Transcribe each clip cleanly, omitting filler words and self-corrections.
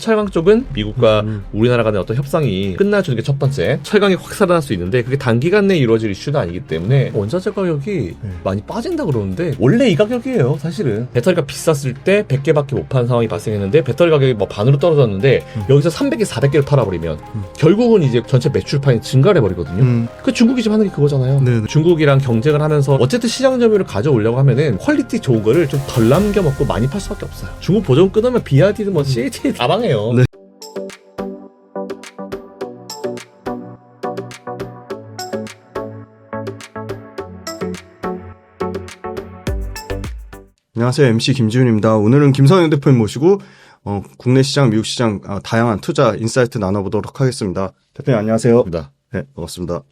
철강 쪽은 미국과 우리나라 간의 어떤 협상이 끝나주는 게 첫 번째. 철강이 확 살아날 수 있는데 그게 단기간 내에 이루어질 이슈는 아니기 때문에 원자재 가격이 많이 빠진다 그러는데 원래 이 가격이에요 사실은. 배터리가 비쌌을 때 100개밖에 못 파는 상황이 발생했는데 배터리 가격이 뭐 반으로 떨어졌는데 여기서 300개 400개를 팔아버리면 결국은 이제 전체 매출판이 증가를 해버리거든요. 그 중국이 지금 하는 게 그거잖아요. 네네. 중국이랑 경쟁을 하면서 어쨌든 시장 점유율을 가져오려고 하면은 퀄리티 좋은 거를 좀 덜 남겨먹고 많이 팔 수밖에 없어요. 중국 보조금 끊으면 BYD든 뭐 CAT 다 망해요. 네. 안녕하세요. MC 김지훈입니다. 오늘은 김성현 대표님 모시고 국내 시장, 미국 시장 다양한 투자 인사이트 나눠보도록 하겠습니다. 대표님 안녕하세요. 네, 반갑습니다.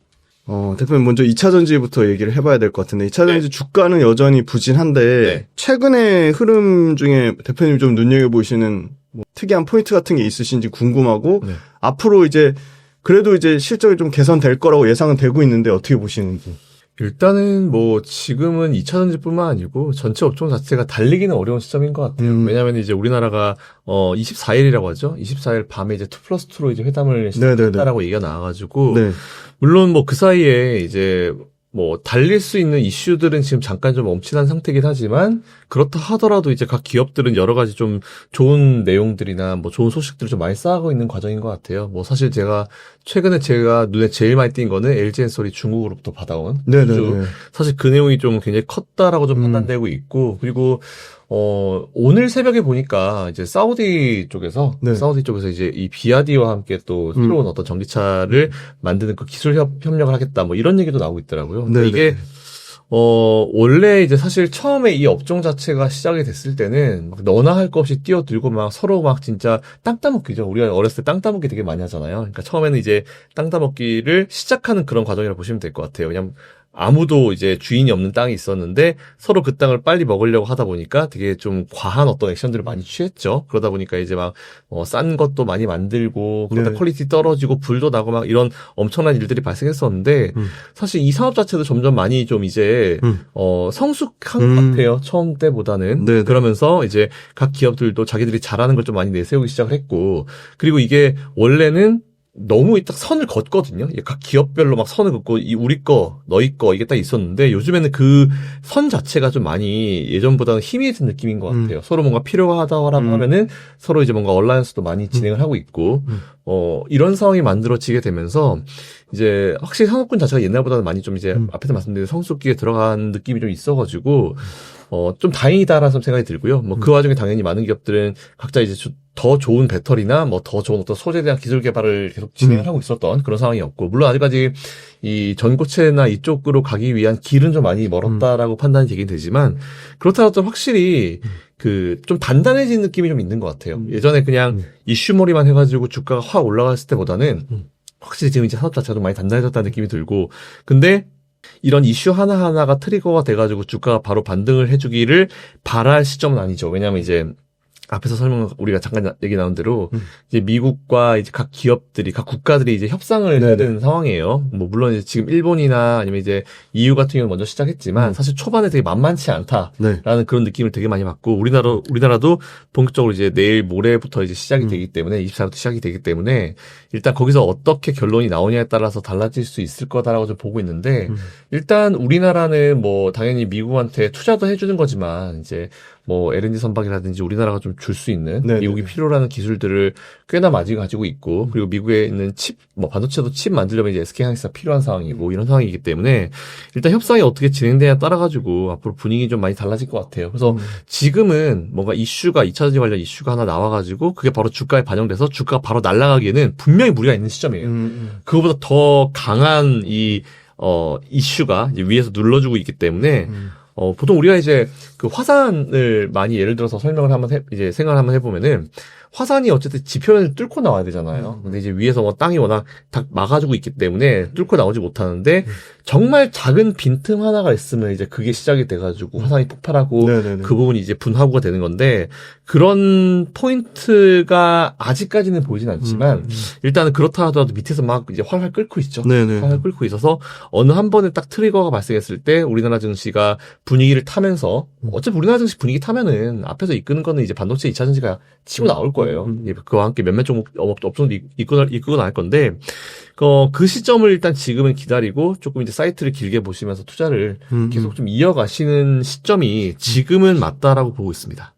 대표님 먼저 2차전지부터 얘기를 해봐야 될 것 같은데 2차전지 주가는 여전히 부진한데 최근의 흐름 중에 대표님 좀 눈여겨보시는 뭐 특이한 포인트 같은 게 있으신지 궁금하고 앞으로 이제 그래도 이제 실적이 좀 개선될 거라고 예상은 되고 있는데 어떻게 보시는지. 일단은 뭐 지금은 2차전지뿐만 아니고 전체 업종 자체가 달리기는 어려운 시점인 것 같아요. 왜냐하면 이제 우리나라가 24일이라고 하죠. 24일 밤에 이제 2+2로 이제 회담을 시작했다라고 얘기가 나와가지고 물론 뭐 그 사이에 이제 뭐 달릴 수 있는 이슈들은 지금 잠깐 좀 멈칫한 상태긴 하지만 그렇다 하더라도 이제 각 기업들은 여러 가지 좀 좋은 내용들이나 뭐 좋은 소식들을 좀 많이 쌓아가고 있는 과정인 것 같아요. 뭐 사실 최근에 제가 눈에 제일 많이 띈 거는 LG엔솔이 중국으로부터 받아온 사실 그 내용이 좀 굉장히 컸다라고 좀 판단되고 있고 그리고 오늘 새벽에 보니까 이제 사우디 쪽에서 이제 이 비아디와 함께 또 새로운 어떤 전기차를 만드는 그 기술 협력을 하겠다 뭐 이런 얘기도 나오고 있더라고요. 근데 이게 원래 이제 사실 처음에 이 업종 자체가 시작이 됐을 때는 막 너나 할 것 없이 뛰어들고 막 서로 막 진짜 땅 따먹기죠. 우리가 어렸을 때 땅 따먹기 되게 많이 하잖아요. 그러니까 처음에는 이제 땅 따먹기를 시작하는 그런 과정이라고 보시면 될 것 같아요. 그냥 아무도 이제 주인이 없는 땅이 있었는데 서로 그 땅을 빨리 먹으려고 하다 보니까 되게 좀 과한 어떤 액션들을 많이 취했죠. 그러다 보니까 이제 막 싼 것도 많이 만들고 그러다 퀄리티 떨어지고 불도 나고 막 이런 엄청난 일들이 발생했었는데 사실 이 산업 자체도 점점 많이 좀 이제 성숙한 것 같아요. 처음 때보다는. 그러면서 이제 각 기업들도 자기들이 잘하는 걸 좀 많이 내세우기 시작을 했고 그리고 이게 원래는 너무 딱 선을 걷거든요. 각 기업별로 막 선을 긋고 우리 거, 너희 거 이게 딱 있었는데 요즘에는 그 선 자체가 좀 많이 예전보다는 희미해진 느낌인 것 같아요. 서로 뭔가 필요하다고 하면은 서로 이제 뭔가 얼라이언스도 많이 진행을 하고 있고 이런 상황이 만들어지게 되면서 이제 확실히 산업군 자체가 옛날보다는 많이 좀 이제 앞에서 말씀드린 성숙기에 들어간 느낌이 좀 있어가지고 좀 다행이다라는 생각이 들고요. 뭐 그 와중에 당연히 많은 기업들은 각자 이제 더 좋은 배터리나 뭐 더 좋은 어떤 소재에 대한 기술 개발을 계속 진행을 하고 있었던 그런 상황이었고 물론 아직까지 이 전고체나 이쪽으로 가기 위한 길은 좀 많이 멀었다라고 판단이 되긴 되지만 그렇다고 확실히 그 좀 단단해진 느낌이 좀 있는 것 같아요. 예전에 그냥 이슈몰이만 해가지고 주가가 확 올라갔을 때보다는 확실히 지금 이제 산업 자체가 좀 많이 단단해졌다는 느낌이 들고 근데 이런 이슈 하나하나가 트리거가 돼가지고 주가가 바로 반등을 해주기를 바랄 시점은 아니죠. 왜냐하면 이제 앞에서 우리가 잠깐 얘기 나온 대로 이제 미국과 이제 각 기업들이 각 국가들이 이제 협상을 해야 되는 상황이에요. 뭐 물론 이제 지금 일본이나 아니면 이제 EU 같은 경우는 먼저 시작했지만 사실 초반에 되게 만만치 않다라는 그런 느낌을 되게 많이 받고 우리나라도 본격적으로 이제 내일 모레부터 이제 시작이 되기 때문에 24일부터 시작이 되기 때문에 일단 거기서 어떻게 결론이 나오냐에 따라서 달라질 수 있을 거다라고 좀 보고 있는데 일단 우리나라는 뭐 당연히 미국한테 투자도 해주는 거지만 이제 뭐 LNG 선박이라든지 우리나라가 좀 줄 수 있는 미국이 필요로 하는 기술들을 꽤나 많이 가지고 있고 그리고 미국에 있는 뭐 반도체도 칩 만들려면 이제 SK하이닉스가 필요한 상황이고 이런 상황이기 때문에 일단 협상이 어떻게 진행되냐에 따라 가지고 앞으로 분위기 좀 많이 달라질 것 같아요. 그래서 지금은 뭔가 2차전지 관련 이슈가 하나 나와가지고 그게 바로 주가에 반영돼서 주가가 바로 날아가기에는 분명히 무리가 있는 시점이에요. 그거보다 더 강한 이슈가 이제 위에서 눌러주고 있기 때문에 보통 우리가 이제 그 화산을 많이 예를 들어서 생각을 한번 해보면은 화산이 어쨌든 지표면을 뚫고 나와야 되잖아요. 근데 이제 위에서 뭐 땅이 워낙 다 막아주고 있기 때문에 뚫고 나오지 못하는데 정말 작은 빈틈 하나가 있으면 이제 그게 시작이 돼가지고 화산이 폭발하고 그 부분이 이제 분화구가 되는 건데 그런 포인트가 아직까지는 보이진 않지만 일단은 그렇다 하더라도 밑에서 막 이제 활활 끓고 있죠. 활활 끓고 있어서 어느 한 번에 딱 트리거가 발생했을 때 우리나라 증시가 분위기를 타면서 어차피 우리나라 증시 분위기 타면은 앞에서 이끄는 거는 이제 반도체 2차전지가 치고 나올 거예요. 거예요. 그와 함께 몇몇 종목 업종도 이끌고 나갈 건데, 그 시점을 일단 지금은 기다리고 조금 이제 사이트를 길게 보시면서 투자를 계속 좀 이어가시는 시점이 지금은 맞다라고 보고 있습니다.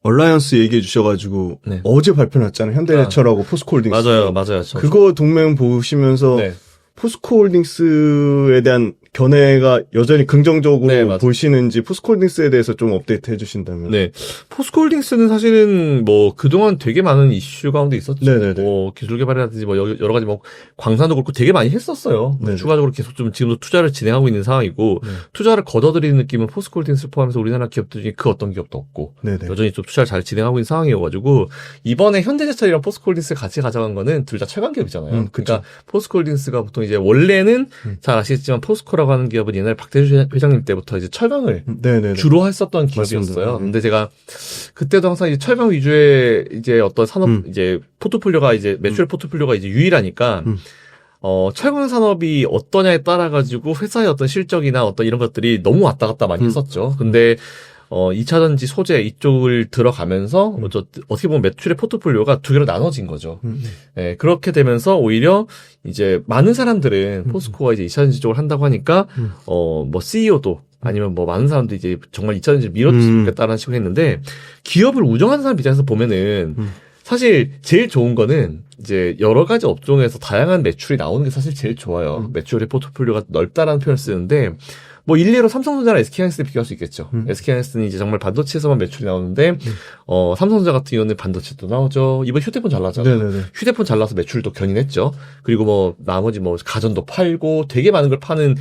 얼라이언스 얘기해 주셔가지고 네. 어제 발표 났잖아요. 현대해처라고 포스코홀딩스. 맞아요. 그거 동맹 보시면서 네. 포스코홀딩스에 대한 견해가 여전히 긍정적으로 네, 보시는지 포스코홀딩스에 대해서 좀 업데이트 해주신다면. 네. 포스코홀딩스는 사실은 뭐 그동안 되게 많은 이슈 가운데 있었죠. 네네네. 뭐 기술 개발이라든지 뭐 여러 가지 뭐 광산도 그렇고 되게 많이 했었어요. 추가적으로 계속 좀 지금도 투자를 진행하고 있는 상황이고 투자를 걷어들이는 느낌은 포스코홀딩스를 포함해서 우리나라 기업들 중에 그 어떤 기업도 없고 네네. 여전히 좀 투자를 잘 진행하고 있는 상황이어가지고 이번에 현대제철이랑 포스코홀딩스 같이 가져간 거는 둘 다 최강 기업이잖아요. 그러니까 포스코홀딩스가 보통 이제 원래는 잘 아시겠지만 포스코라고 하는 기업은 옛날 박대주 회장님 때부터 이제 철강을 주로 했었던 기업이었어요. 맞습니다. 근데 제가 그때도 항상 이제 철강 위주의 이제 어떤 산업 이제 포트폴리오가 이제 매출 포트폴리오가 이제 유일하니까 철강 산업이 어떠냐에 따라 가지고 회사의 어떤 실적이나 어떤 이런 것들이 너무 왔다 갔다 많이 했었죠. 근데 2차전지 소재 이쪽을 들어가면서 어떻게 보면 매출의 포트폴리오가 두 개로 나눠진 거죠. 네, 그렇게 되면서 오히려 이제 많은 사람들은 포스코가 이제 2차전지 쪽을 한다고 하니까 뭐 CEO도 아니면 뭐 많은 사람들이 이제 정말 2차전지를 밀어주시면 좋겠다라는 식으로 했는데 기업을 운영하는 사람 입장에서 보면은 사실 제일 좋은 거는 이제 여러 가지 업종에서 다양한 매출이 나오는 게 사실 제일 좋아요. 매출의 포트폴리오가 넓다라는 표현을 쓰는데 뭐 일례로 삼성전자랑 SK하이닉스를 비교할 수 있겠죠. SK하이닉스는 이제 정말 반도체에서만 매출이 나오는데 삼성전자 같은 경우는 반도체도 나오죠. 이번 휴대폰 잘 나잖아요. 네네네. 휴대폰 잘 나서 매출도 견인했죠. 그리고 뭐 나머지 뭐 가전도 팔고 되게 많은 걸 파는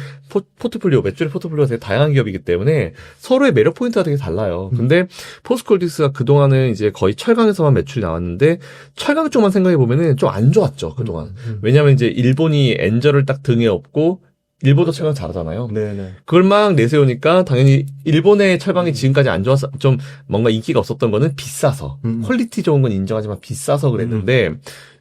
포트폴리오, 매출의 포트폴리오가 되게 다양한 기업이기 때문에 서로의 매력 포인트가 되게 달라요. 근데 포스코홀딩스가 그동안은 이제 거의 철강에서만 매출이 나왔는데 철강 쪽만 생각해 보면은 좀 안 좋았죠, 그동안. 왜냐면 이제 일본이 엔저를 딱 등에 업고 일본도 철강 잘하잖아요. 네네. 그걸 막 내세우니까 당연히 일본의 철강이 지금까지 안 좋아서 좀 뭔가 인기가 없었던 거는 비싸서 퀄리티 좋은 건 인정하지만 비싸서 그랬는데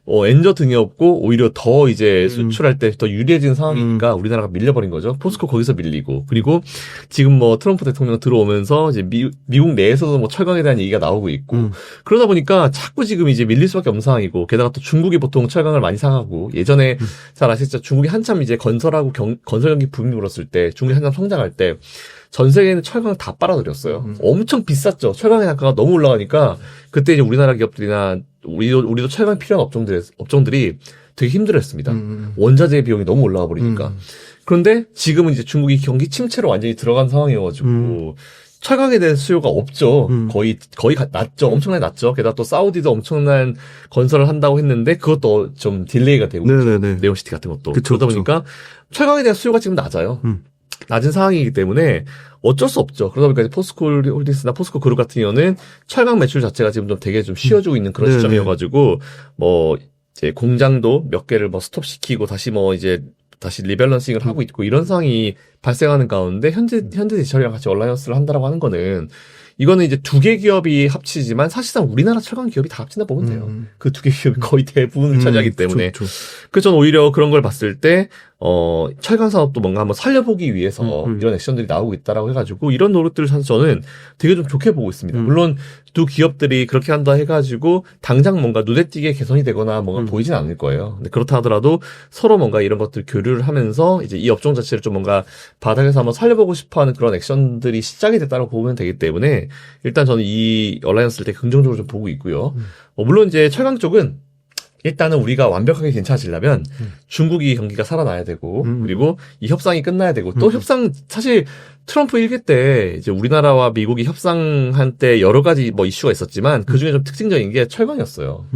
엔저 등에 없고 오히려 더 이제 수출할 때 더 유리해진 상황이니까 우리나라가 밀려버린 거죠. 포스코 거기서 밀리고 그리고 지금 뭐 트럼프 대통령 들어오면서 이제 미국 내에서도 뭐 철강에 대한 얘기가 나오고 있고 그러다 보니까 자꾸 지금 이제 밀릴 수밖에 없는 상황이고 게다가 또 중국이 보통 철강을 많이 사가고 예전에 잘 아시죠? 중국이 한참 이제 건설하고 건설 경기 붐이 불었을 때 중국이 한참 성장할 때 전 세계에는 철강을 다 빨아들였어요. 엄청 비쌌죠. 철강의 단가가 너무 올라가니까 그때 이제 우리나라 기업들이나 우리도 철강 필요한 업종들이 되게 힘들었습니다. 원자재 비용이 너무 올라가 버리니까. 그런데 지금은 이제 중국이 경기 침체로 완전히 들어간 상황이어가지고 철강에 대한 수요가 없죠. 거의 낮죠. 엄청나게 낮죠. 게다가 또 사우디도 엄청난 건설을 한다고 했는데 그것도 좀 딜레이가 되고 네온시티 같은 것도 그쵸, 그러다 보니까 철강에 대한 수요가 지금 낮아요. 낮은 상황이기 때문에 어쩔 수 없죠. 그러다 보니까 이제 포스코홀딩스나 포스코그룹 같은 경우는 철강 매출 자체가 지금 좀 되게 좀 쉬어지고 있는 그런 시점이어가지고 뭐 이제 공장도 몇 개를 뭐 스톱시키고 다시 리밸런싱을 하고 있고 이런 상황이 발생하는 가운데 현대제철이랑 같이 얼라이언스를 한다라고 하는 거는 이거는 이제 두 개 기업이 합치지만 사실상 우리나라 철강 기업이 다 합친다 보면 돼요. 그 두 개 기업이 거의 대부분을 차지하기 때문에. 그래서 저는 오히려 그런 걸 봤을 때 철강 산업도 뭔가 한번 살려보기 위해서 이런 액션들이 나오고 있다라고 해가지고 이런 노력들을 사실 저는 되게 좀 좋게 보고 있습니다. 물론 두 기업들이 그렇게 한다 해가지고 당장 뭔가 눈에 띄게 개선이 되거나 뭔가 보이진 않을 거예요. 근데 그렇다 하더라도 서로 뭔가 이런 것들 교류를 하면서 이제 이 업종 자체를 좀 뭔가 바닥에서 한번 살려보고 싶어하는 그런 액션들이 시작이 됐다고 보면 되기 때문에 일단 저는 이 얼라이언스를 되게 긍정적으로 좀 보고 있고요. 물론 이제 철강 쪽은 일단은 우리가 완벽하게 괜찮아지려면 중국이 경기가 살아나야 되고 그리고 이 협상이 끝나야 되고 또 협상 사실 트럼프 1기 때 이제 우리나라와 미국이 협상한 때 여러 가지 뭐 이슈가 있었지만 그중에 좀 특징적인 게 철강이었어요.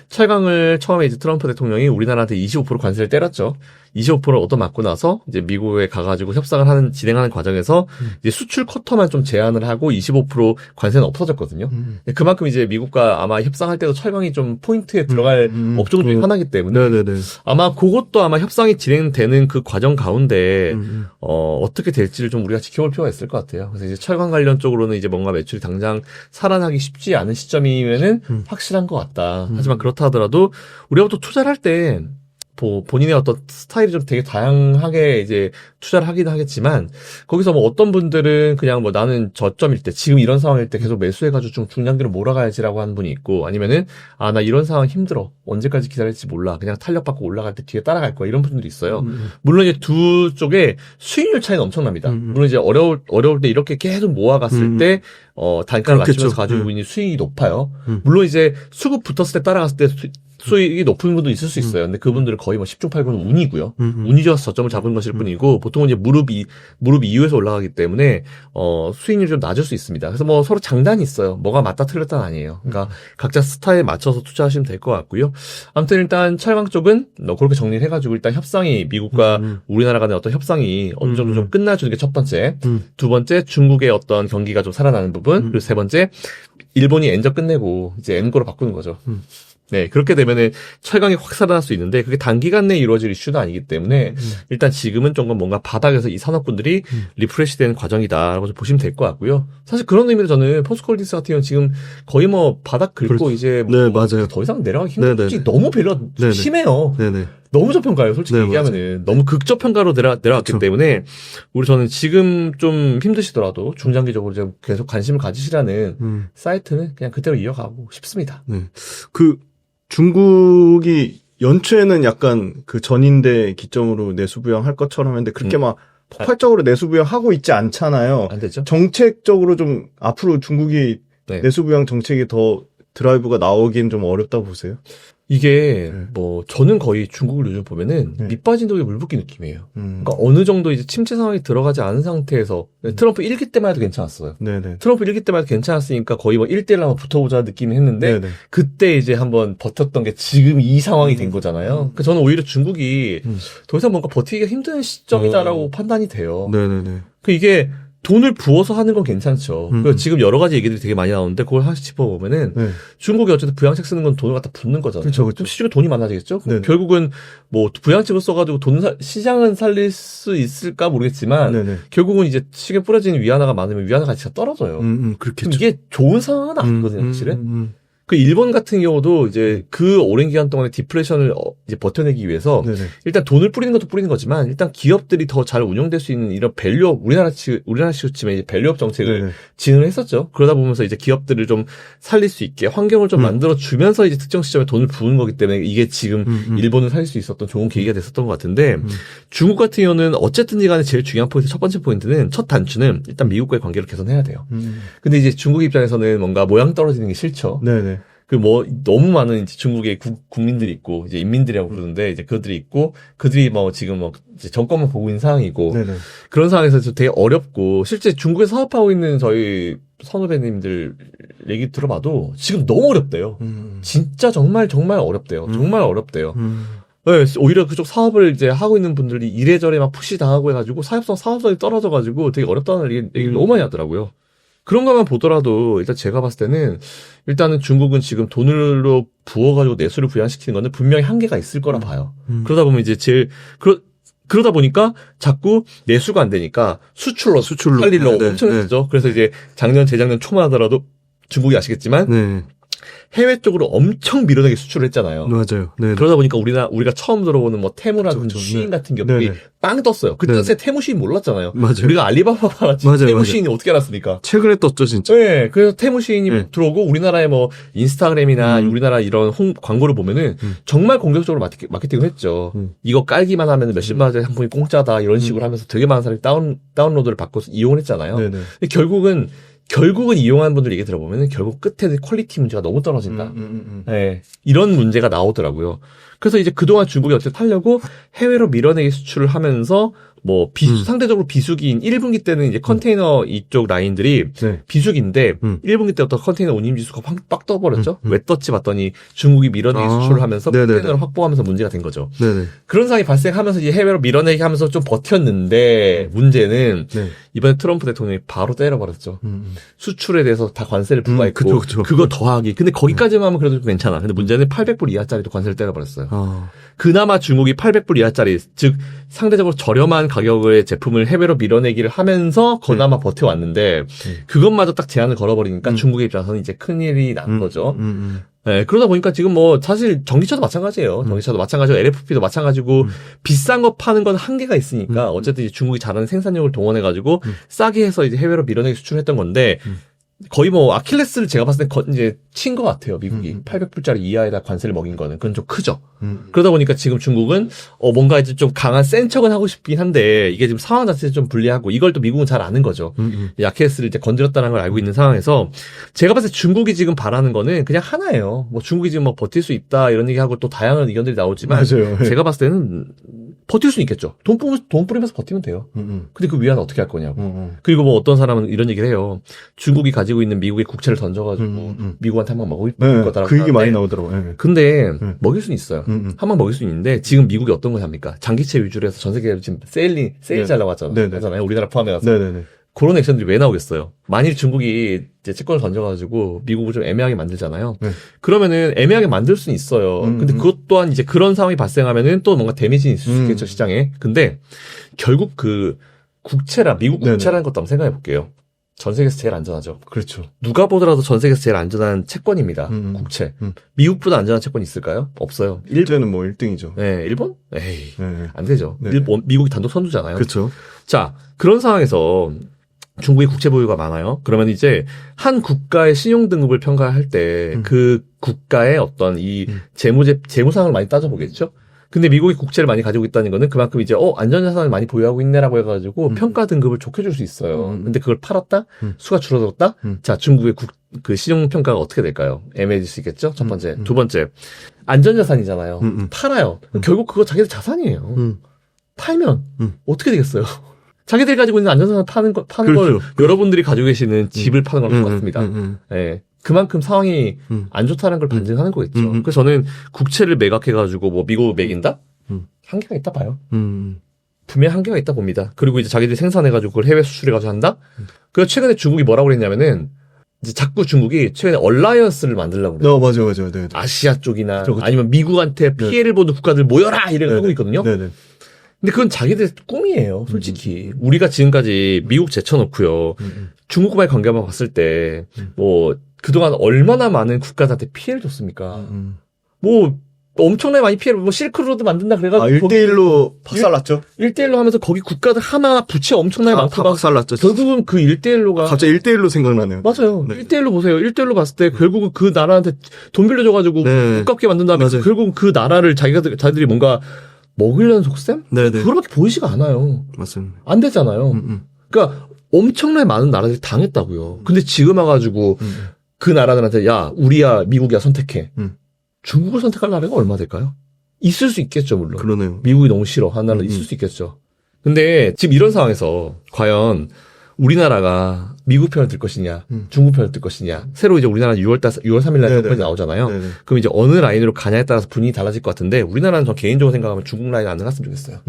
철강을 처음에 이제 트럼프 대통령이 우리나라한테 25% 관세를 때렸죠. 25%를 얻어맞고 나서 이제 미국에 가가지고 협상을 진행하는 과정에서 이제 수출 쿼터만 좀 제한을 하고 25% 관세는 없어졌거든요. 그만큼 이제 미국과 아마 협상할 때도 철강이 좀 포인트에 들어갈 업종 중에 하나이기 때문에 아마 그것도 아마 협상이 진행되는 그 과정 가운데 어떻게 될지를 좀 우리가 지켜볼 필요가 있을 것 같아요. 그래서 이제 철강 관련 쪽으로는 이제 뭔가 매출이 당장 살아나기 쉽지 않은 시점이면은 확실한 것 같다. 하지만 그렇다 하더라도 우리가 또 투자를 할 때 본인의 어떤 스타일이 좀 되게 다양하게 이제 투자를 하긴 하겠지만 거기서 뭐 어떤 분들은 그냥 뭐 나는 저점일 때 지금 이런 상황일 때 계속 매수해가지고 좀 중장기로 몰아가야지라고 하는 분이 있고 아니면은 나 이런 상황 힘들어 언제까지 기다릴지 몰라 그냥 탄력받고 올라갈 때 뒤에 따라갈 거야 이런 분들이 있어요. 물론 이제 두 쪽에 수익률 차이는 엄청납니다. 물론 이제 어려울 때 이렇게 계속 모아갔을 때 단가를 맞추면서 가지고 있는 수익이 높아요. 물론 이제 수급 붙었을 때 따라갔을 때 수익이 높은 분도 있을 수 있어요. 근데 그분들은 거의 뭐 10중 8구는 운이고요. 운이 좋아서 저점을 잡은 것일 뿐이고 보통은 이제 무릎 이후에서 올라가기 때문에 수익률이 좀 낮을 수 있습니다. 그래서 뭐 서로 장단이 있어요. 뭐가 맞다 틀렸다는 아니에요. 그러니까 각자 스타일에 맞춰서 투자하시면 될 것 같고요. 아무튼 일단 철강 쪽은 그렇게 정리를 해가지고 일단 협상이 미국과 우리나라 간의 어떤 협상이 어느 정도 좀 끝나주는 게 첫 번째. 두 번째 중국의 어떤 경기가 좀 살아나는 부분. 그리고 세 번째 일본이 엔저 끝내고 이제 엔고로 바꾸는 거죠. 네, 그렇게 되면은 철강이 확 살아날 수 있는데 그게 단기간 내에 이루어질 이슈는 아니기 때문에 일단 지금은 조금 뭔가 바닥에서 이 산업군들이 리프레시되는 과정이다라고 좀 보시면 될 것 같고요. 사실 그런 의미로 저는 포스코홀딩스 같은 경우는 지금 거의 뭐 바닥 긁고 그렇죠. 이제 네, 맞아요. 더 이상 내려가기 힘들지 네네. 너무 배려 심해요. 네네. 너무 저평가예요, 솔직히 네, 얘기하면은. 너무 극저평가로 내려왔기 그렇죠. 때문에, 저는 지금 좀 힘드시더라도 중장기적으로 좀 계속 관심을 가지시라는 사이트는 그냥 그대로 이어가고 싶습니다. 네. 중국이 연초에는 약간 그 전인대 기점으로 내수 부양할 것처럼 했는데 그렇게 막 폭발적으로 내수 부양하고 있지 않잖아요. 안 되죠? 정책적으로 좀 앞으로 중국이 네. 내수 부양 정책이 더 드라이브가 나오긴 좀 어렵다고 보세요? 이게, 네. 저는 거의 중국을 요즘 보면은 네. 밑빠진 독에 물 붓기 느낌이에요. 그러니까 어느 정도 이제 침체 상황이 들어가지 않은 상태에서, 트럼프 1기 때만 해도 괜찮았어요. 네네. 트럼프 1기 때만 해도 괜찮았으니까 거의 뭐 1대1 한번 붙어보자 느낌이 했는데, 네네. 그때 이제 한번 버텼던 게 지금 이 상황이 된 거잖아요. 그러니까 저는 오히려 중국이 더 이상 뭔가 버티기가 힘든 시점이다라고 판단이 돼요. 네네네. 이게 돈을 부어서 하는 건 괜찮죠. 지금 여러 가지 얘기들이 되게 많이 나오는데 그걸 하나씩 짚어보면은 네. 중국이 어쨌든 부양책 쓰는 건 돈을 갖다 붓는 거잖아요. 그렇죠. 그럼 시중에 돈이 많아지겠죠? 네네. 결국은 뭐 부양책을 써가지고 시장은 살릴 수 있을까 모르겠지만 네네. 결국은 이제 시중에 뿌려지는 위안화가 많으면 위안화 가치가 떨어져요. 그렇겠죠. 그럼 이게 좋은 상황은 아니거든요, 사실은. 그 일본 같은 경우도 이제 그 오랜 기간 동안의 디플레이션을 이제 버텨내기 위해서 네네. 일단 돈을 뿌리는 것도 뿌리는 거지만 일단 기업들이 더 잘 운영될 수 있는 이런 밸류업 우리나라 치고치면 이제 밸류업 정책을 네네. 진행을 했었죠. 그러다 보면서 이제 기업들을 좀 살릴 수 있게 환경을 좀 만들어 주면서 이제 특정 시점에 돈을 부은 거기 때문에 이게 지금 일본을 살릴 수 있었던 좋은 계기가 됐었던 것 같은데 중국 같은 경우는 어쨌든지 간에 제일 중요한 포인트 첫 번째 포인트는 첫 단추는 일단 미국과의 관계를 개선해야 돼요. 근데 이제 중국 입장에서는 뭔가 모양 떨어지는 게 싫죠. 네네. 너무 많은 이제 중국의 국민들이 있고, 이제 인민들이라고 부르는데, 이제 그들이 있고, 그들이 지금 이제 정권만 보고 있는 상황이고, 네네. 그런 상황에서 되게 어렵고, 실제 중국에 사업하고 있는 저희 선후배님들 얘기 들어봐도 지금 너무 어렵대요. 진짜 정말 어렵대요. 정말 어렵대요. 네, 오히려 그쪽 사업을 이제 하고 있는 분들이 이래저래 막 푸시 당하고 해가지고, 사업성이 떨어져가지고 되게 어렵다는 얘기를 너무 많이 하더라고요. 그런 것만 보더라도 일단 제가 봤을 때는 일단은 중국은 지금 돈으로 부어가지고 내수를 부양시키는 거는 분명히 한계가 있을 거라 봐요. 그러다 보면 이제 그러다 보니까 자꾸 내수가 안 되니까 수출로 살리려고 엄청 했죠. 그래서 이제 재작년 초만 하더라도 중국이 아시겠지만 네. 해외 쪽으로 엄청 밀어내기 수출을 했잖아요. 맞아요. 네. 그러다 보니까 우리가 처음 들어보는 테무라든지 쉬인 같은 기업들이 빵 떴어요. 그 뜻에 테무 쉬인 몰랐잖아요. 맞아요. 우리가 알리바바가 알았지. 테무 쉬인이 어떻게 알았습니까? 최근에 떴죠, 진짜. 네. 그래서 테무 쉬인이 들어오고 우리나라의 인스타그램이나 우리나라 이런 광고를 보면은 정말 공격적으로 마케팅을 했죠. 이거 깔기만 하면 몇십만 원짜리 상품이 공짜다 이런 식으로 하면서 되게 많은 사람이 다운로드를 받고 이용을 했잖아요. 네네. 근데 결국은 이용한 분들 얘기 들어보면 결국 끝에 퀄리티 문제가 너무 떨어진다. 네, 이런 문제가 나오더라고요. 그래서 이제 그동안 중국이 어쨌든 하려고 해외로 밀어내기 수출을 하면서 상대적으로 비수기인 1분기 때는 이제 컨테이너 이쪽 라인들이 비수기인데 1분기 때부터 컨테이너 운임 지수가 빡 떠버렸죠. 왜 떴지 봤더니 중국이 밀어내기 수출을 하면서 컨테이너를 확보하면서 문제가 된 거죠. 네네. 그런 상황이 발생하면서 이제 해외로 밀어내기 하면서 좀 버텼는데 문제는 이번에 트럼프 대통령이 바로 때려버렸죠. 수출에 대해서 다 관세를 부과했고 그거 더하기. 근데 거기까지만 하면 그래도 좀 괜찮아. 근데 문제는 800불 이하짜리도 관세를 때려버렸어요. 그나마 중국이 800불 이하짜리 즉 상대적으로 저렴한 가격의 제품을 해외로 밀어내기를 하면서 그나마 버텨왔는데 그것마저 딱 제한을 걸어버리니까 중국의 입장에서는 이제 큰일이 난 거죠. 네, 그러다 보니까 지금 뭐 사실 전기차도 마찬가지예요. 전기차도 마찬가지고 LFP도 마찬가지고 비싼 거 파는 건 한계가 있으니까 어쨌든 이제 중국이 잘하는 생산력을 동원해가지고 싸게 해서 이제 해외로 밀어내기 수출했던 건데 거의 뭐 아킬레스를 제가 봤을 때 이제 친 것 같아요. 미국이 800불짜리 이하에다 관세를 먹인 거는 그건 좀 크죠. 그러다 보니까 지금 중국은 뭔가 이제 좀 강한 센 척은 하고 싶긴 한데 이게 지금 상황 자체가 좀 불리하고 이걸 또 미국은 잘 아는 거죠. 이 아킬레스를 이제 건드렸다는 걸 알고 있는 상황에서 제가 봤을 때 중국이 지금 바라는 거는 그냥 하나예요. 뭐 중국이 지금 뭐 버틸 수 있다 이런 얘기하고 또 다양한 의견들이 나오지만 맞아요. 제가 봤을 때는 버틸 수 있겠죠. 돈 뿌리면서 버티면 돼요. 근데 그 위안은 어떻게 할 거냐고. 그리고 뭐 어떤 사람은 이런 얘기를 해요. 중국이 가지고 있는 미국의 국채를 던져가지고 미국한테 한 방 먹을 거다라고. 그 얘기 많이 나오더라고요. 네. 근데 먹일 수는 있어요. 한 방 먹일 수 있는데 지금 미국이 어떤 걸 합니까? 장기채 위주로 해서 전 세계에 지금 세일 잘라고 하잖아요. 우리나라 포함해서. 네네네. 그런 액션들이 왜 나오겠어요? 만일 중국이 이제 채권을 던져가지고 미국을 좀 애매하게 만들잖아요. 그러면은 애매하게 만들 수는 있어요. 근데 그것 또한 이제 그런 상황이 발생하면은 또 뭔가 데미지는 있을 수 있겠죠, 시장에. 근데 결국 그 미국 국채라는 것도 한번 생각해 볼게요. 전 세계에서 제일 안전하죠. 그렇죠. 누가 보더라도 전 세계에서 제일 안전한 채권입니다. 국채. 미국보다 안전한 채권이 있을까요? 없어요. 일제는 뭐 1등이죠. 네, 일본? 에이, 네. 안 되죠. 네. 미국이 단독 선두잖아요. 그렇죠. 자, 그런 상황에서 중국의 국채 보유가 많아요. 그러면 이제 한 국가의 신용 등급을 평가할 때 그 국가의 어떤 이 재무 상황을 많이 따져보겠죠. 근데 미국이 국채를 많이 가지고 있다는 거는 그만큼 이제 안전자산을 많이 보유하고 있네라고 해가지고 평가 등급을 좋게 줄 수 있어요. 근데 그걸 팔았다? 수가 줄어들었다? 자, 중국의 그 신용 평가가 어떻게 될까요? 애매해질 수 있겠죠. 첫 번째, 두 번째, 안전자산이잖아요. 팔아요. 결국 그거 자기들 자산이에요. 팔면 어떻게 되겠어요? 자기들이 가지고 있는 안전자산 파는 그렇죠. 걸 여러분들이 가지고 계시는 집을 파는 거랑 똑같습니다. 예. 그만큼 상황이 안 좋다는 걸 반증하는 거겠죠. 그래서 저는 국채를 매각해가지고 뭐 미국 매긴다? 한계가 있다 봐요. 분명히 한계가 있다 봅니다. 그리고 이제 자기들이 생산해가지고 그걸 해외 수출해가지고 한다? 그래서 최근에 중국이 뭐라고 그랬냐면은 이제 자꾸 중국이 최근에 얼라이언스를 만들려고 그래요. 맞아요. 네. 아시아 쪽이나 그렇죠. 아니면 미국한테 피해를 보는 국가들 모여라! 이래서 하고 있거든요. 네네. 근데 그건 자기들 꿈이에요, 솔직히. 우리가 지금까지 미국 제쳐놓고요. 중국과의 관계만 봤을 때, 뭐, 그동안 얼마나 많은 국가들한테 피해를 줬습니까? 뭐, 엄청나게 많이 피해를, 뭐, 실크로드 만든다 그래가지고. 1대1로 박살났죠? 1대1로 하면서 거기 국가들 하나 부채 엄청나게 많고. 박살났죠. 결국은 그 1대1로가. 갑자기 1대1로 생각나네요. 맞아요. 네. 1대1로 보세요. 1대1로 봤을 때 결국은 그 나라한테 돈 빌려줘가지고. 국값게 만든 다음에. 맞아요. 결국은 그 나라를 자기들이 뭔가 먹으려는 속셈? 네네. 그거밖에 보이지가 않아요. 맞습니다. 안 되잖아요. 그러니까 엄청나게 많은 나라들이 당했다고요. 근데 지금 와가지고 그 나라들한테 야 우리야 미국이야 선택해. 중국을 선택할 나라가 얼마 될까요? 있을 수 있겠죠 물론. 그러네요. 미국이 너무 싫어 하는 나라 있을 수 있겠죠. 근데 지금 이런 상황에서 과연 우리나라가 미국 편을 들 것이냐, 중국 편을 들 것이냐. 새로 이제 우리나라는 6월 3일날 선거이 나오잖아요. 네네. 그럼 이제 어느 라인으로 가냐에 따라서 분위기 달라질 것 같은데 우리나라는 저 개인적으로 생각하면 중국 라인 안 들어갔으면 좋겠어요.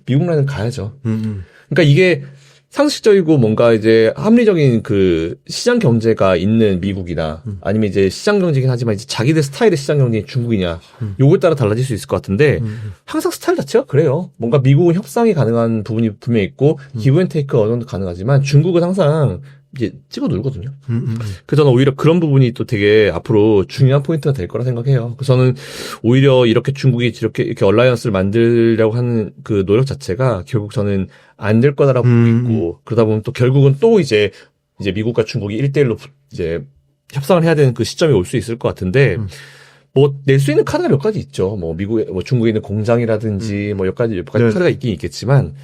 미국 라인은 가야죠. 그러니까 이게 상식적이고 뭔가 이제 합리적인 그 시장 경제가 있는 미국이나 아니면 이제 시장 경제긴 하지만 이제 자기들 스타일의 시장 경제인 중국이냐 요거에 따라 달라질 수 있을 것 같은데 항상 스타일 자체가 그래요. 뭔가 미국은 협상이 가능한 부분이 분명히 있고 기브앤테이크가 어느 정도 가능하지만 중국은 항상 이제 찍어 누르거든요. 그래서 저는 오히려 그런 부분이 또 되게 앞으로 중요한 포인트가 될 거라 생각해요. 그래서 저는 오히려 이렇게 중국이 이렇게 얼라이언스를 만들려고 하는 그 노력 자체가 결국 저는 안 될 거다라고 보고 있고 그러다 보면 또 결국은 또 이제 미국과 중국이 1대1로 이제 협상을 해야 되는 그 시점이 올 수 있을 것 같은데 뭐 낼 수 있는 카드가 몇 가지 있죠. 뭐 중국에 있는 공장이라든지 뭐 몇 가지 카드가 있긴 있겠지만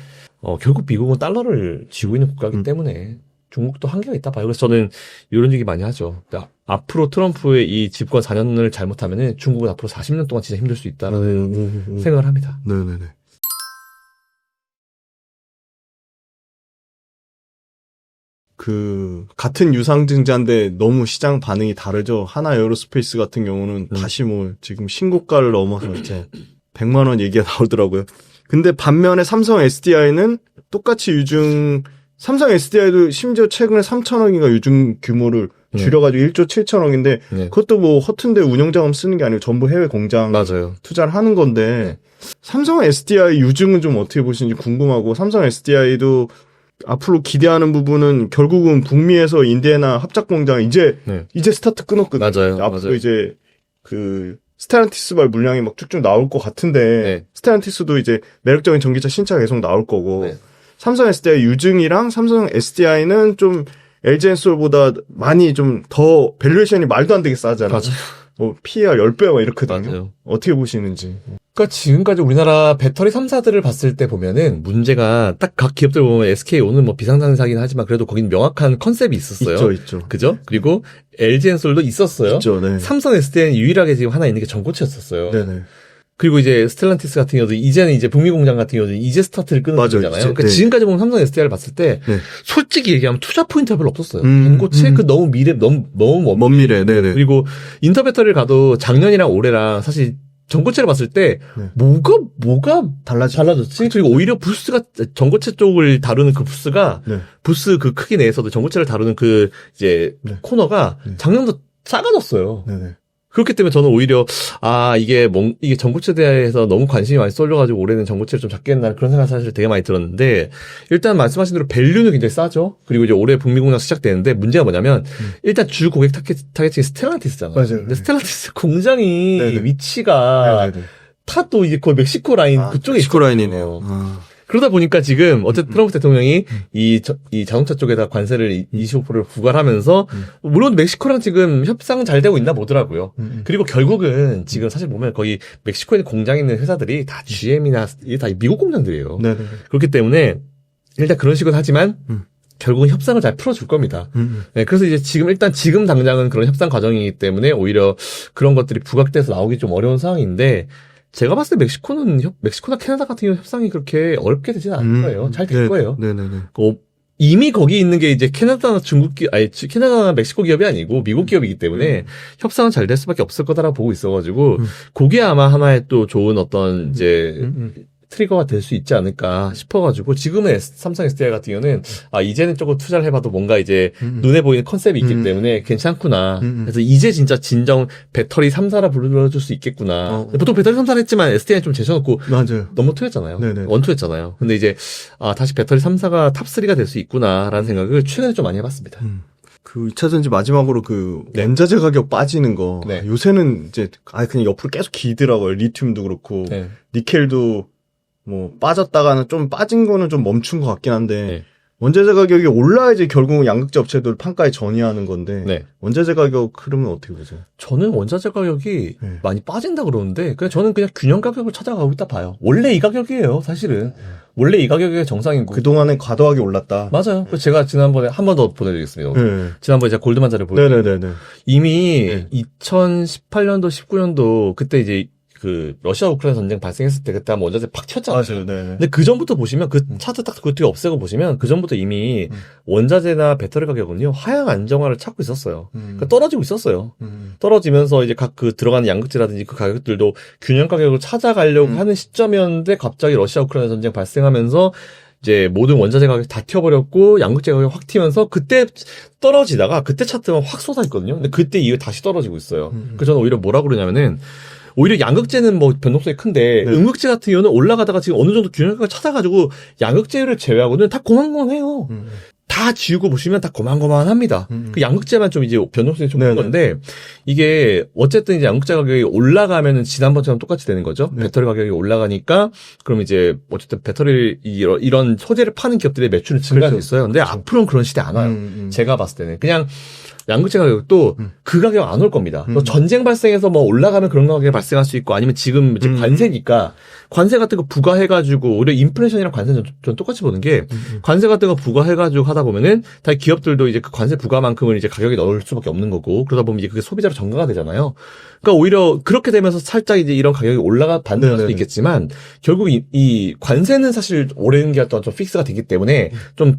결국 미국은 달러를 쥐고 있는 국가이기 때문에 중국도 한계가 있다 봐요. 그래서 저는 이런 얘기 많이 하죠. 앞으로 트럼프의 이 집권 4년을 잘못하면은 중국은 앞으로 40년 동안 진짜 힘들 수 있다는 생각을 합니다. 네네네. 같은 유상증자인데 너무 시장 반응이 다르죠. 하나 에어로스페이스 같은 경우는 다시 뭐 지금 신고가를 넘어서 이제 100만 원 얘기가 나오더라고요. 근데 반면에 삼성 SDI는 똑같이 삼성 SDI도 심지어 최근에 3천억인가 유증 규모를 줄여가지고 1조 7천억인데 그것도 뭐 허튼데 운영자금 쓰는 게 아니고 전부 해외 공장 맞아요. 투자를 하는 건데 삼성 SDI 유증은 좀 어떻게 보시는지 궁금하고 삼성 SDI도 앞으로 기대하는 부분은 결국은 북미에서 인디애나 합작 공장 이제 스타트 끊었거든요. 맞아요. 앞으로 이제 그 스텔란티스발 물량이 막 쭉쭉 나올 것 같은데 스텔란티스도 이제 매력적인 전기차 신차가 계속 나올 거고 삼성 SDI 유증이랑 삼성 SDI는 좀 LG엔솔보다 많이 좀 더 밸류에이션이 말도 안 되게 싸잖아요. 맞아요. 뭐 PER 10배 막 이렇거든요. 맞아요. 어떻게 보시는지. 그러니까 지금까지 우리나라 배터리 3사들을 봤을 때 보면은 문제가 딱 각 기업들 보면 SK온은 뭐 비상장사긴 하지만 그래도 거긴 명확한 컨셉이 있었어요. 있죠. 그죠? 그리고 LG엔솔도 있었어요. 있죠, 네. 삼성 SDI는 유일하게 지금 하나 있는 게 전고체였었어요. 네네. 그리고 이제 스텔란티스 같은 경우도 이제는 이제 북미 공장 같은 경우도 이제 스타트를 끊은 거잖아요. 그러니까 지금까지 보면 삼성 SDI를 봤을 때 솔직히 얘기하면 투자 포인트가 별로 없었어요. 전고체 그 너무 먼 미래. 네네. 그리고 인터 배터리를 가도 작년이랑 올해랑 사실 전고체를 봤을 때 뭐가 달라졌지? 그리고 오히려 부스가 전고체 쪽을 다루는 그 부스가 부스 그 크기 내에서도 전고체를 다루는 그 이제 코너가 작년보다 작아졌어요. 네네. 그렇기 때문에 저는 오히려 이게 전고체에 대해서 너무 관심이 많이 쏠려가지고 올해는 전고체를 좀 잡게 했나 그런 생각 사실 되게 많이 들었는데 일단 말씀하신 대로 밸류는 굉장히 싸죠. 그리고 이제 올해 북미 공장 시작되는데 문제가 뭐냐면 일단 주 고객 타겟팅이 스텔란티스잖아요. 맞아요. 근데 스텔란티스 공장이 위치가 다 또 이제 거의 멕시코 라인 그쪽에 멕시코 라인이네요. 그러다 보니까 지금 어쨌든 트럼프 대통령이 이 자동차 쪽에다 관세를 25%를 부과하면서 물론 멕시코랑 지금 협상 잘 되고 있나 보더라고요. 그리고 결국은 지금 사실 보면 거의 멕시코에 있는 공장에 있는 회사들이 다 GM이나 이게 다 미국 공장들이에요. 네네. 그렇기 때문에 일단 그런 식으로 하지만 결국은 협상을 잘 풀어줄 겁니다. 네, 그래서 이제 지금 당장은 그런 협상 과정이기 때문에 오히려 그런 것들이 부각돼서 나오기 좀 어려운 상황인데 제가 봤을 때 멕시코나 캐나다 같은 경우 협상이 그렇게 어렵게 되지는 않을 거예요. 잘 될 거예요. 네네네. 이미 거기 있는 게 이제 캐나다나 캐나다나 멕시코 기업이 아니고 미국 기업이기 때문에 협상은 잘 될 수밖에 없을 거다라고 보고 있어가지고 그게 아마 하나의 또 좋은 어떤 이제 트리거가 될 수 있지 않을까 싶어가지고 지금의 삼성 SDI 같은 경우는 이제는 조금 투자를 해봐도 뭔가 이제 눈에 보이는 컨셉이 있기 때문에 괜찮구나. 그래서 이제 진짜 진정 배터리 3사라 불러줄 수 있겠구나. 보통 배터리 3사를 했지만 SDI 좀 제쳐놓고 맞아요. 너무 투했잖아요. 네네. 원투했잖아요. 근데 이제 다시 배터리 3사가 탑3가 될 수 있구나라는 생각을 최근에 좀 많이 해봤습니다. 그 2차 전지 마지막으로 그 원자재 가격 빠지는 거 요새는 이제 그냥 옆으로 계속 기더라고요. 리튬도 그렇고 니켈도 뭐 빠졌다가는 좀 빠진 거는 좀 멈춘 것 같긴 한데 원자재 가격이 올라야지 결국은 양극재 업체들 판가에 전이하는 건데 원자재 가격 흐름은 어떻게 보세요? 저는 원자재 가격이 많이 빠진다 그러는데 저는 그냥 균형 가격을 찾아가고 있다 봐요. 원래 이 가격이에요, 사실은. 원래 이 가격이 정상이고. 그동안에 과도하게 올랐다. 맞아요. 제가 지난번에 한 번 더 보내드리겠습니다. 지난번에 제가 골드만자를 보여드렸는데 이미 2018년도, 19년도 그때 이제 그 러시아 우크라이나 전쟁 발생했을 때 그때 한번 원자재 팍 튀었잖아요. 맞아요. 근데 그 전부터 보시면 그 차트 딱 그때 없애고 보시면 그 전부터 이미 원자재나 배터리 가격은요 하향 안정화를 찾고 있었어요. 그러니까 떨어지고 있었어요. 떨어지면서 이제 각 그 들어가는 양극재라든지 그 가격들도 균형 가격을 찾아가려고 하는 시점이었는데 갑자기 러시아 우크라이나 전쟁 발생하면서 이제 모든 원자재 가격이 다 튀어버렸고 양극재 가격이 확 튀면서 그때 떨어지다가 그때 차트만 확 쏟아졌거든요. 근데 그때 이후에 다시 떨어지고 있어요. 그래서 저는 오히려 뭐라 그러냐면은 오히려 양극재는 뭐 변동성이 큰데 음극재 같은 경우는 올라가다가 지금 어느 정도 균형을 찾아가지고 양극재를 제외하고는 다 고만고만해요. 다 지우고 보시면 다 고만고만합니다. 그 양극재만 좀 이제 변동성이 좀 큰 건데 이게 어쨌든 이제 양극재 가격이 올라가면은 지난번처럼 똑같이 되는 거죠. 배터리 가격이 올라가니까 그럼 이제 어쨌든 배터리 이런 소재를 파는 기업들의 매출은 증가할 수 있어요. 근데 앞으로는 그런 시대 안 와요. 제가 봤을 때는 그냥 양극재 가격도 그 가격 안 올 겁니다. 전쟁 발생해서 뭐 올라가면 그런 가격이 발생할 수 있고 아니면 지금 이제 관세니까 관세 같은 거 부과해가지고 오히려 인플레이션이랑 관세는 전 똑같이 보는 게 관세 같은 거 부과해가지고 하다 보면은 다 기업들도 이제 그 관세 부과만큼은 이제 가격이 넣을 수밖에 없는 거고 그러다 보면 이제 그게 소비자로 전가가 되잖아요. 그러니까 오히려 그렇게 되면서 살짝 이제 이런 가격이 반등할 수도 있겠지만 결국 이 관세는 사실 오랜 기간 동안 좀 픽스가 되기 때문에 좀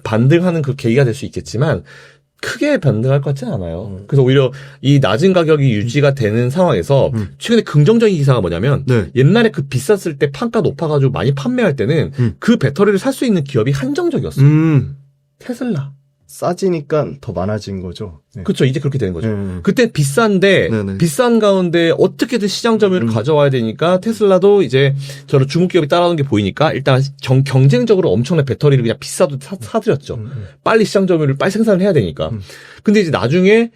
반등하는 그 계기가 될 수 있겠지만 크게 변동할 것 같지는 않아요. 그래서 오히려 이 낮은 가격이 유지가 되는 상황에서 최근에 긍정적인 기사가 뭐냐면 옛날에 그 비쌌을 때 판가 높아가지고 많이 판매할 때는 그 배터리를 살 수 있는 기업이 한정적이었어요. 테슬라, 싸지니까 더 많아진 거죠. 네. 그렇죠. 이제 그렇게 되는 거죠. 네. 그때 비싼데 네네. 비싼 가운데 어떻게든 시장 점유율을 가져와야 되니까 테슬라도 이제 저런 중국 기업이 따라오는 게 보이니까 일단 경쟁적으로 엄청난 배터리를 그냥 비싸도 사들였죠. 빨리 시장 점유율을 빨리 생산을 해야 되니까. 근데 이제 나중에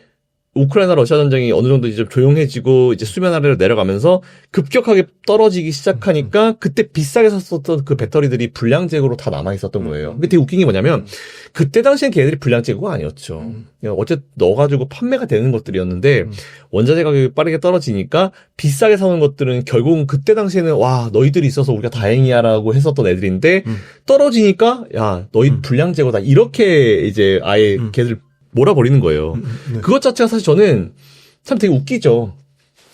우크라이나 러시아 전쟁이 어느 정도 이제 좀 조용해지고 이제 수면 아래로 내려가면서 급격하게 떨어지기 시작하니까 그때 비싸게 샀었던 그 배터리들이 불량 재고로 다 남아 있었던 거예요. 근데 되게 웃긴 게 뭐냐면 그때 당시엔 걔네들이 불량 재고가 아니었죠. 어쨌든 넣어가지고 판매가 되는 것들이었는데 원자재 가격이 빠르게 떨어지니까 비싸게 사는 것들은 결국은 그때 당시에는 와 너희들이 있어서 우리가 다행이야라고 했었던 애들인데 떨어지니까 야 너희 불량 재고다 이렇게 이제 아예 걔들 몰아버리는 거예요. 네. 그것 자체가 사실 저는 참 되게 웃기죠.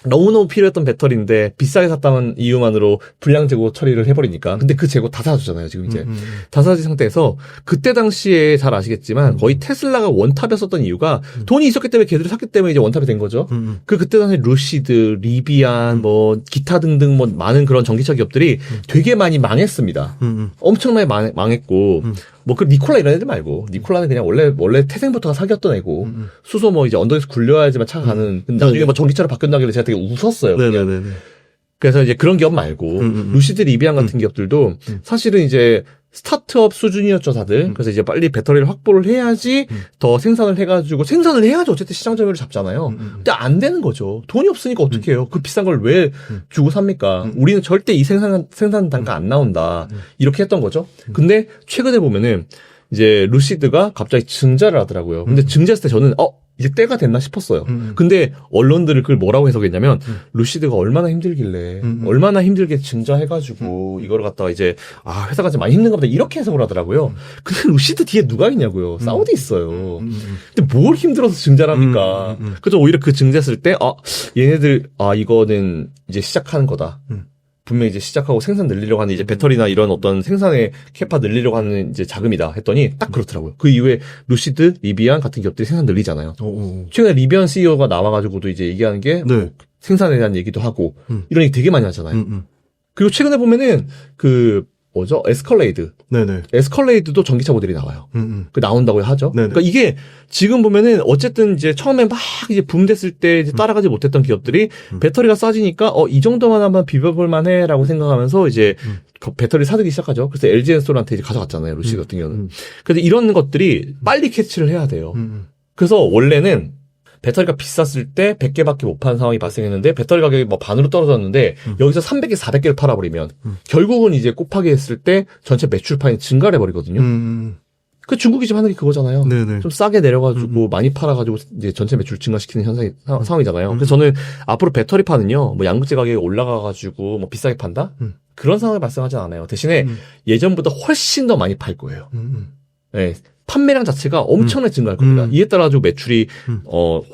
너무너무 필요했던 배터리인데 비싸게 샀다는 이유만으로 불량 재고 처리를 해버리니까. 근데 그 재고 다 사라졌잖아요, 지금 이제. 다 사라진 상태에서 그때 당시에 잘 아시겠지만 거의 테슬라가 원탑이었었던 이유가 돈이 있었기 때문에 걔들이 샀기 때문에 이제 원탑이 된 거죠. 그때 당시에 루시드, 리비안, 뭐 기타 등등 뭐 많은 그런 전기차 기업들이 되게 많이 망했습니다. 엄청나게 망했고 뭐 그 니콜라 이런 애들 말고 니콜라는 그냥 원래 태생부터가 사기였던 애고 수소 뭐 이제 언덕에서 굴려야지만 차가 가는 근데 나중에 뭐 전기차로 바꾼다길래 제가 되게 웃었어요. 네네네. 그래서 이제 그런 기업 말고 루시드 리비안 같은 기업들도 사실은 이제 스타트업 수준이었죠 다들. 그래서 이제 빨리 배터리를 확보를 해야지 더 생산을 해가지고 생산을 해야지 어쨌든 시장 점유율을 잡잖아요. 근데 안 되는 거죠. 돈이 없으니까 어떻게 해요? 그 비싼 걸 왜 주고 삽니까? 우리는 절대 이 생산 단가 안 나온다. 이렇게 했던 거죠. 근데 최근에 보면은 이제 루시드가 갑자기 증자를 하더라고요. 근데 증자했을 때 저는 이제 때가 됐나 싶었어요. 근데 언론들을 그걸 뭐라고 해석했냐면 루시드가 얼마나 힘들길래 얼마나 힘들게 증자해가지고 이거를 갖다가 이제 회사가 좀 많이 힘든가 보다 이렇게 해석을 하더라고요. 근데 루시드 뒤에 누가 있냐고요. 사우디 있어요. 근데 뭘 힘들어서 증자를 합니까? 그래서 오히려 그 증자했을 때 얘네들 이거는 이제 시작하는 거다. 분명히 이제 시작하고 생산 늘리려고 하는 이제 배터리나 이런 어떤 생산의 캐파 늘리려고 하는 이제 자금이다 했더니 딱 그렇더라고요. 그 이후에 루시드, 리비안 같은 기업들이 생산 늘리잖아요. 최근에 리비안 CEO가 나와가지고도 이제 얘기하는 게 네. 생산에 대한 얘기도 하고 이런 얘기 되게 많이 하잖아요. 그리고 최근에 보면은 에스컬레이드. 네네. 에스컬레이드도 전기차 모델이 나와요. 그 나온다고 하죠. 네네. 그러니까 이게 지금 보면은 어쨌든 이제 처음에 막 이제 붐 됐을 때 이제 따라가지 못했던 기업들이 배터리가 싸지니까 이 정도만 한번 비벼볼 만해라고 생각하면서 이제 배터리 사들기 시작하죠. 그래서 LG 엔솔한테 이제 가져갔잖아요. 루시 같은 경우는. 그래서 이런 것들이 빨리 캐치를 해야 돼요. 그래서 원래는 배터리가 비쌌을 때 100개밖에 못 파는 상황이 발생했는데 배터리 가격이 뭐 반으로 떨어졌는데 여기서 300개, 400개를 팔아버리면 결국은 이제 곱하기 했을 때 전체 매출 파이 증가를 해버리거든요. 그 중국이 지금 하는 게 그거잖아요. 네네. 좀 싸게 내려가지고 많이 팔아가지고 이제 전체 매출 증가시키는 상황이잖아요. 그래서 저는 앞으로 배터리파는요, 뭐 양극재 가격이 올라가가지고 뭐 비싸게 판다? 그런 상황이 발생하지 않아요. 대신에 예전보다 훨씬 더 많이 팔 거예요. 네. 판매량 자체가 엄청나게 증가할 겁니다. 이에 따라 가지고 매출이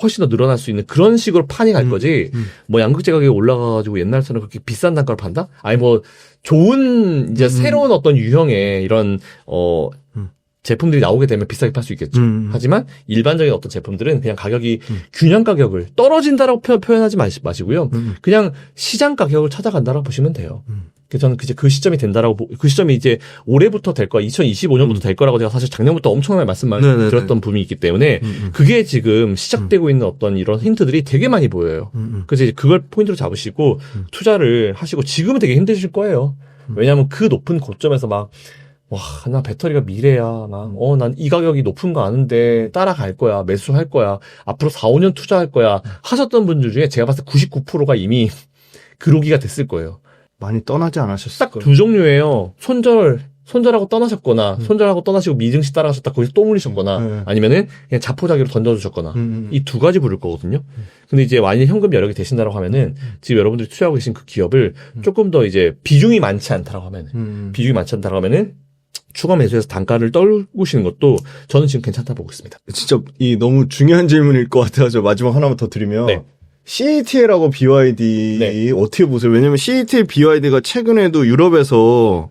훨씬 더 늘어날 수 있는 그런 식으로 판이 갈 거지. 뭐 양극재 가격이 올라가가지고 옛날처럼 그렇게 비싼 단가를 판다? 아니 뭐 좋은 이제 새로운 어떤 유형의 이런 제품들이 나오게 되면 비싸게 팔 수 있겠죠. 하지만 일반적인 어떤 제품들은 그냥 가격이 균형 가격을 떨어진다라고 표현하지 마시고요. 그냥 시장 가격을 찾아간다라고 보시면 돼요. 그래서 저는 이제 그 시점이 된다라고 그 시점이 이제 올해부터 될 거야. 2025년부터 될 거라고 제가 사실 작년부터 엄청나게 말씀드렸던 부분이 있기 때문에 그게 지금 시작되고 있는 어떤 이런 힌트들이 되게 많이 보여요. 그래서 이제 그걸 포인트로 잡으시고 투자를 하시고 지금은 되게 힘드실 거예요. 왜냐하면 그 높은 고점에서 막 나 배터리가 미래야. 난 이 가격이 높은 거 아는데 따라갈 거야. 매수할 거야. 앞으로 4, 5년 투자할 거야. 하셨던 분들 중에 제가 봤을 때 99%가 이미 그러기가 됐을 거예요. 많이 떠나지 않으셨어요? 딱 두 종류예요. 손절하고 떠나셨거나, 손절하고 떠나시고 미증시 따라가셨다 거기서 또 물리셨거나, 아니면은 그냥 자포자기로 던져주셨거나, 이 두 가지 부를 거거든요. 근데 이제 만일 현금 여력이 되신다라고 하면은, 지금 여러분들이 투자하고 계신 그 기업을 조금 더 이제 비중이 많지 않다라고 하면은, 추가 매수해서 단가를 떨구시는 것도 저는 지금 괜찮다 보고 있습니다. 진짜 너무 중요한 질문일 것 같아서 마지막 하나만 더 드리면, 네. CATL하고 BYD 네. 어떻게 보세요? 왜냐면 CATL, BYD가 최근에도 유럽에서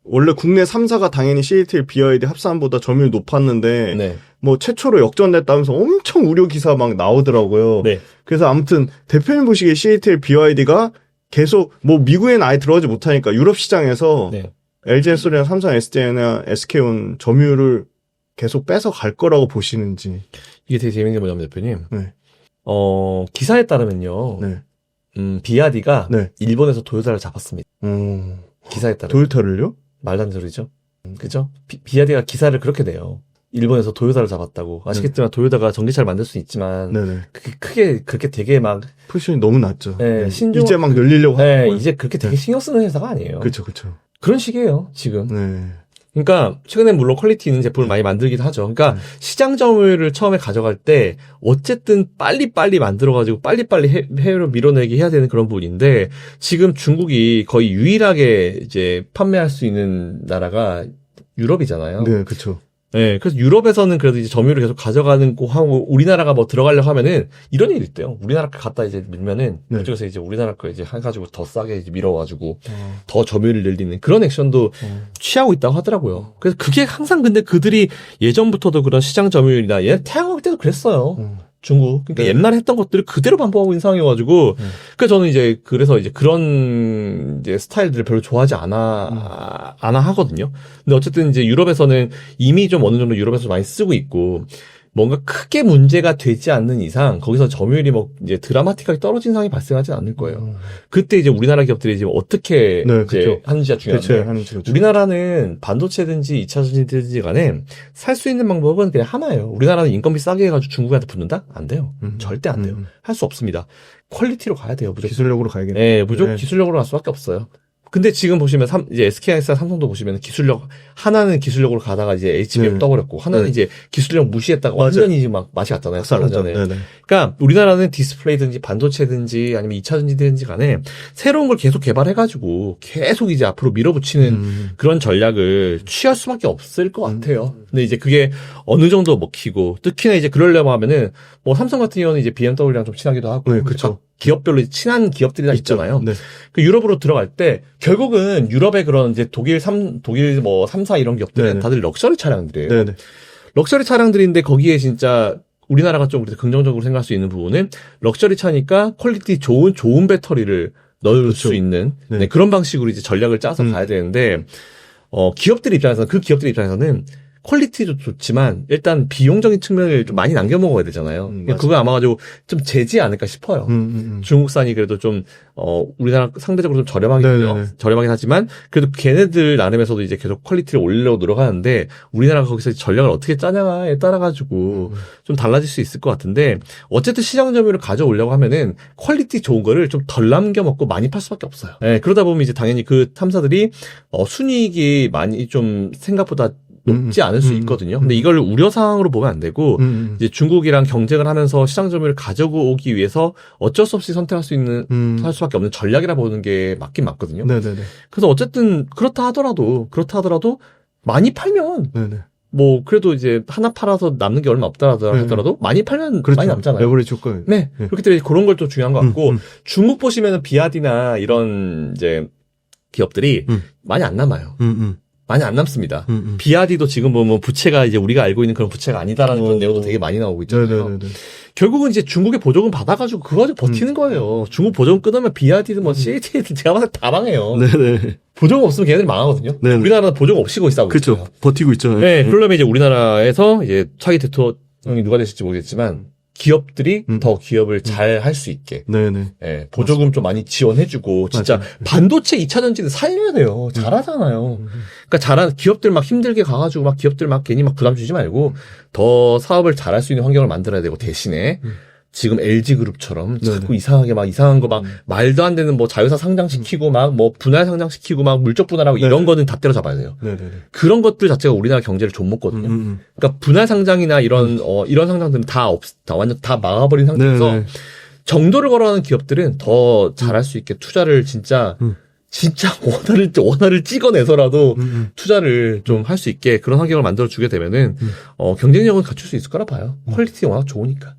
원래 국내 3사가 당연히 CATL, BYD 합산보다 점유율 높았는데 네. 뭐 최초로 역전됐다면서 엄청 우려 기사 막 나오더라고요. 네. 그래서 아무튼 대표님 보시기에 CATL, BYD가 계속 뭐 미국에는 아예 들어가지 못하니까 유럽 시장에서 네. LG 엔솔이나 삼성 SDI나 SK온 점유율을 계속 뺏어갈 거라고 보시는지. 이게 되게 재밌는 게 뭐냐면 대표님. 네. 기사에 따르면요. 네. 비아디가 네. 일본에서 도요타를 잡았습니다. 기사에 따르면. 도요타를요? 말도 안 되는 소리죠. 그죠? 비아디가 기사를 그렇게 내요. 일본에서 도요타를 잡았다고. 아시겠지만 도요타가 전기차를 만들 수는 있지만 네네. 그게 크게 그렇게 되게 막 포지션이 너무 낮죠. 네, 이제 막 늘리려고 하고. 이제 그렇게 되게 신경 쓰는 회사가 아니에요. 그렇죠, 그렇죠. 그런 식이에요, 지금. 네. 그러니까 최근에 물론 퀄리티 있는 제품을 많이 만들기도 하죠. 그러니까 시장 점유율을 처음에 가져갈 때 어쨌든 빨리빨리 만들어가지고 빨리빨리 해외로 밀어내기 해야 되는 그런 부분인데 지금 중국이 거의 유일하게 이제 판매할 수 있는 나라가 유럽이잖아요. 네, 그렇죠. 네, 그래서 유럽에서는 그래도 이제 점유율을 계속 가져가는 거 하고 우리나라가 뭐 들어가려고 하면은 이런 일이 있대요. 우리나라 거 갖다 이제 밀면은 네. 그쪽에서 이제 우리나라 거 이제 해가지고 더 싸게 이제 밀어가지고 더 점유율을 늘리는 그런 액션도 취하고 있다고 하더라고요. 그래서 그게 항상 근데 그들이 예전부터도 그런 시장 점유율이나 얘 태양광 때도 그랬어요. 중국. 그러니까 네. 옛날에 했던 것들을 그대로 반복하고 있는 상황이어가지고, 그래서 저는 이제, 그래서 이제 그런 이제 스타일들을 별로 좋아하지 않아 하거든요. 근데 어쨌든 이제 유럽에서는 이미 좀 어느 정도 유럽에서 많이 쓰고 있고, 뭔가 크게 문제가 되지 않는 이상, 거기서 점유율이 뭐 이제 드라마틱하게 떨어진 상황이 발생하진 않을 거예요. 그때 이제 우리나라 기업들이 지금 어떻게 네, 이제 그렇죠. 하는지가 중요한데, 대체하는지. 그렇죠. 우리나라는 반도체든지 2차전지든지 간에 살 수 있는 방법은 그냥 하나예요. 우리나라는 인건비 싸게 해가지고 중국한테 붙는다? 안 돼요. 절대 안 돼요. 할 수 없습니다. 퀄리티로 가야 돼요. 무조건. 기술력으로 가야겠네요. 네, 무조건 네. 기술력으로 갈 수밖에 없어요. 근데 지금 보시면 이제 SK하이닉스나 삼성도 보시면 기술력 하나는 기술력으로 가다가 이제 HBM 네. 떠버렸고 하나는 네. 이제 기술력 무시했다가 맞아요. 완전히 막 맛이 갔잖아요. 쌀았잖아요. 네네. 그러니까 우리나라는 디스플레이든지 반도체든지 아니면 2차전지든지 간에 새로운 걸 계속 개발해가지고 계속 이제 앞으로 밀어붙이는 그런 전략을 취할 수밖에 없을 것 같아요. 근데 이제 그게 어느 정도 먹히고 특히나 이제 그러려고 하면은 뭐 삼성 같은 경우는 이제 BMW랑 좀 친하기도 하고 네, 그쵸. 기업별로 친한 기업들이 다 있잖아요. 네. 그 유럽으로 들어갈 때 결국은 유럽의 그런 이제 독일 뭐 3사 이런 기업들은 네네. 다들 럭셔리 차량들이에요. 네네. 럭셔리 차량들인데 거기에 진짜 우리나라가 좀 그래도 긍정적으로 생각할 수 있는 부분은 럭셔리 차니까 퀄리티 좋은 배터리를 넣을 그렇죠. 수 있는 네. 네, 그런 방식으로 이제 전략을 짜서 가야 되는데 기업들 입장에서는 그 기업들 입장에서는 퀄리티도 좋지만 일단 비용적인 측면을 좀 많이 남겨 먹어야 되잖아요. 맞아요. 그거 아마 가지고 좀 재지 않을까 싶어요. 중국산이 그래도 좀 우리나라 상대적으로 좀 네네네. 저렴하긴 하지만 그래도 걔네들 나름에서도 이제 계속 퀄리티를 올리려고 노력하는데 우리나라가 거기서 전략을 어떻게 짜냐에 따라 가지고 좀 달라질 수 있을 것 같은데 어쨌든 시장 점유율을 가져오려고 하면은 퀄리티 좋은 거를 좀 덜 남겨 먹고 많이 팔 수밖에 없어요. 네, 그러다 보면 이제 당연히 그 탐사들이 순이익이 많이 좀 생각보다 높지 않을 수 있거든요. 근데 이걸 우려 사항으로 보면 안 되고 이제 중국이랑 경쟁을 하면서 시장 점유율을 가져오기 위해서 어쩔 수 없이 선택할 수 있는 할 수밖에 없는 전략이라 보는 게 맞긴 맞거든요. 네네네. 그래서 어쨌든 그렇다 하더라도 많이 팔면 네네. 뭐 그래도 이제 하나 팔아서 남는 게 얼마 없다 하더라도 많이 팔면 그렇죠. 많이 남잖아요. 레버리지 효과. 네. 네. 그렇기 때문에 그런 걸 또 중요한 것 같고 중국 보시면은 비아디나 이런 이제 기업들이 많이 안 남아요. 많이 안 남습니다. 비아디도 지금 보면 부채가 이제 우리가 알고 있는 그런 부채가 아니다라는 그런 내용도 되게 많이 나오고 있잖아요. 네네네. 결국은 이제 중국의 보조금 받아가지고 그거 가지고 버티는 거예요. 중국 보조금 끊으면 비아디든 뭐 CAT든 제가 봤을 때 다 망해요. 네네. 보조금 없으면 걔네들 망하거든요. 네네. 우리나라는 보조금 없이 거기 싸우고 그렇죠. 있어요. 버티고 있죠. 네, 그러려면 이제 우리나라에서 이제 차기 대통령이 누가 되실지 모르겠지만 기업들이 더 기업을 잘 할 수 있게 네네. 예, 보조금 좀 많이 지원해주고 진짜 맞아요. 반도체 2차전지는 살려야 돼요. 잘하잖아요. 그러니까 잘하는 기업들 막 힘들게 가가지고 막 기업들 막 괜히 막 부담 주지 말고 더 사업을 잘할 수 있는 환경을 만들어야 되고 대신에 지금 LG그룹처럼 자꾸 이상하게 막 이상한 거 막 말도 안 되는 뭐 자회사 상장시키고 막 뭐 분할 상장시키고 막 물적 분할하고 이런 거는 다 때려잡아야 돼요. 네네네. 그런 것들 자체가 우리나라 경제를 좀 먹거든요. 그러니까 분할 상장이나 이런 이런 상장들은 다 완전 다 막아버린 상태에서 네네. 정도를 걸어가는 기업들은 더 잘할 수 있게 투자를 진짜 원화를 찍어내서라도 투자를 좀 할 수 있게 그런 환경을 만들어 주게 되면은 경쟁력을 갖출 수 있을 거라 봐요. 퀄리티 워낙 좋으니까.